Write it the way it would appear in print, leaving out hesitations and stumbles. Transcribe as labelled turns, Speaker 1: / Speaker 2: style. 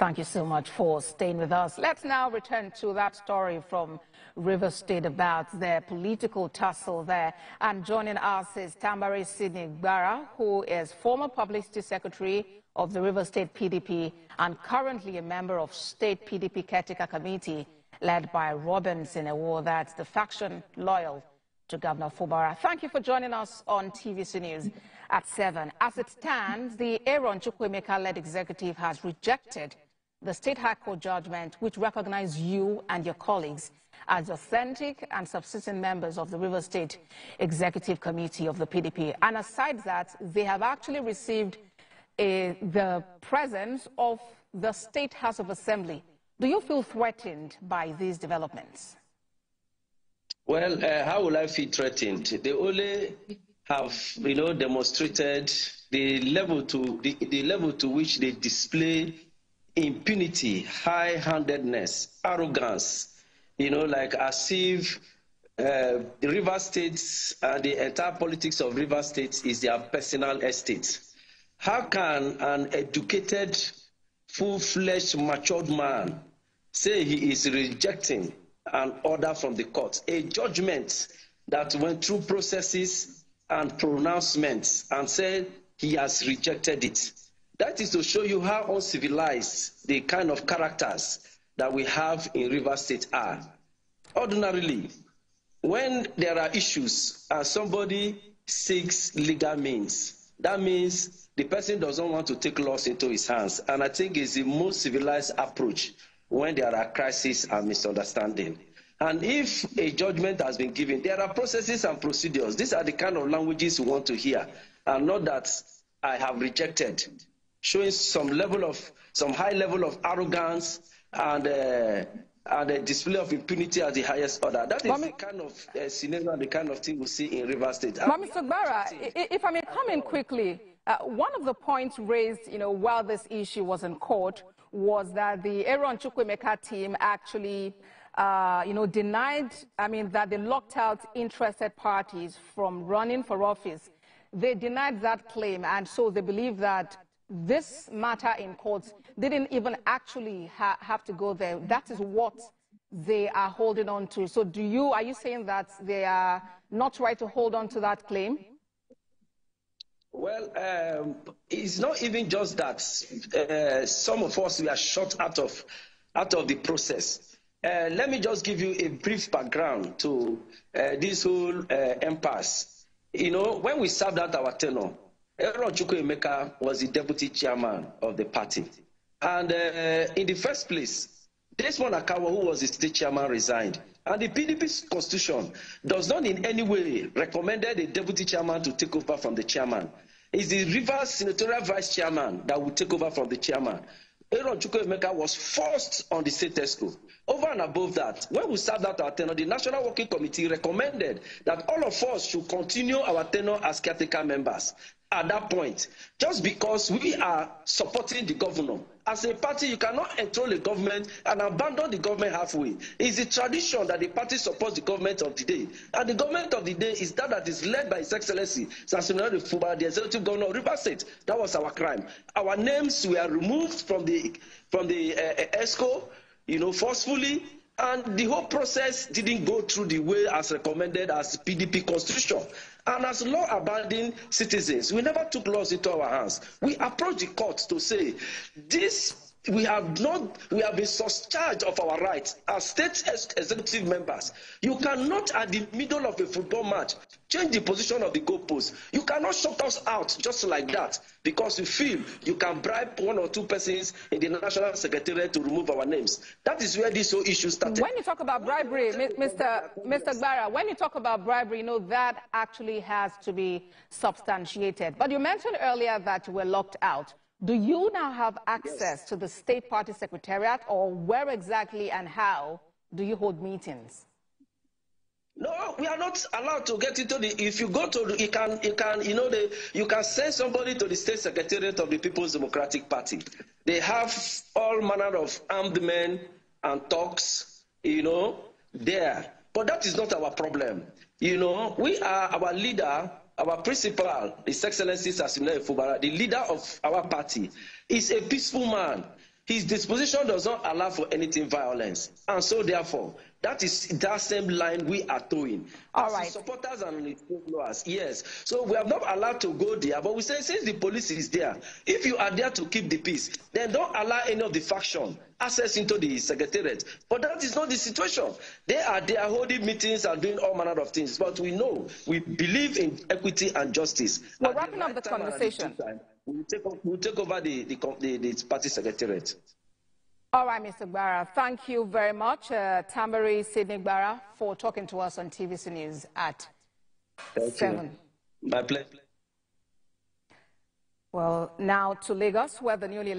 Speaker 1: Thank you so much for staying with us. Let's now return to that story from Rivers State about their political tussle there. And joining us is Tambari Fubara, who is former Publicity Secretary of the Rivers State PDP and currently a member of State PDP Caretaker Committee led by Robinson, that's the faction loyal to Governor Fubara. Thank you for joining us on TVC News at 7. As it stands, the Aaron Chukwuemeka-led executive has rejected the State High Court judgment which recognized you and your colleagues as authentic and subsistent members of the River State Executive Committee of the PDP. And aside that, they have actually received the presence of the State House of Assembly. Do you feel threatened by these developments?
Speaker 2: Well, how will I feel threatened? They only have, demonstrated the level to which they display impunity, high-handedness, arrogance, like as if the River State and the entire politics of River State is their personal estate. How can an educated, full-fledged, matured man say he is rejecting an order from the court, a judgment that went through processes and pronouncements, and said he has rejected it? That is to show you how uncivilized the kind of characters that we have in River State are. Ordinarily, when there are issues and somebody seeks legal means, that means the person doesn't want to take laws into his hands. And I think it's the most civilized approach when there are crises and misunderstanding. And if a judgment has been given, there are processes and procedures. These are the kind of languages we want to hear, and not that I have rejected, showing some high level of arrogance and a display of impunity at the highest order. That is the kind of scenario and the kind of thing we see in River State.
Speaker 1: Mr. Fubara, if I may come in quickly, one of the points raised, while this issue was in court, was that the Aaron Chukwuemeka team actually, denied, that they locked out interested parties from running for office. They denied that claim, and so they believe that this matter in courts didn't even actually have to go there. That is what they are holding on to. So are you saying that they are not right to hold on to that claim?
Speaker 2: Well, it's not even just that. Some of us, we are shut out of the process. Let me just give you a brief background to this whole impasse. When we served out our tenure, Aaron Chukwuemeka was the deputy chairman of the party. And in the first place, Desmond Akawo, who was the state chairman, resigned. And the PDP's constitution does not in any way recommend the deputy chairman to take over from the chairman. It's the Rivers senatorial vice chairman that will take over from the chairman. Aaron Chukwuemeka was forced on the state ESCO. Over and above that, when we served out our tenure, the National Working Committee recommended that all of us should continue our tenure as caretaker members at that point, just because we are supporting the governor. As a party, you cannot enthrone the government and abandon the government halfway. It's a tradition that the party supports the government of the day. And the government of the day is that is led by His Excellency Fubara, the executive governor of River State. That was our crime. Our names were removed from the ESCO, forcefully, and the whole process didn't go through the way as recommended as PDP constitution. And as law-abiding citizens, we never took laws into our hands. We approached the court to say, we have been discharged of our rights as state executive members. You cannot, at the middle of a football match, change the position of the goalpost. You cannot shut us out just like that because you feel you can bribe one or two persons in the National Secretariat to remove our names. That is where this whole issue started.
Speaker 1: When you talk about bribery, Mr. Fubara, when you talk about bribery, that actually has to be substantiated. But you mentioned earlier that you were locked out. Do you now have access to the state party secretariat, or where exactly and how do you hold meetings?
Speaker 2: No, we are not allowed to get into the. If you go to, you can send somebody to the state secretariat of the People's Democratic Party. They have all manner of armed men and talks, there. But that is not our problem. We are our leader. Our principal, His Excellency Fubara, the leader of our party, is a peaceful man. His disposition does not allow for anything violence. And so therefore, that is that same line we are towing.
Speaker 1: All
Speaker 2: As
Speaker 1: right.
Speaker 2: his supporters and his followers, yes. So we are not allowed to go there. But we say, since the police is there, if you are there to keep the peace, then don't allow any of the faction access into the secretariat. But that is not the situation. They are there holding meetings and doing all manner of things. But we know, we believe in equity and justice.
Speaker 1: We're wrapping up the conversation.
Speaker 2: We'll take over the party secretariat.
Speaker 1: All right, Mr. Gbara, thank you very much. Tambari Sidney Gbara, for talking to us on TVC News at 7.
Speaker 2: My pleasure.
Speaker 1: Well, now to Lagos, where the newly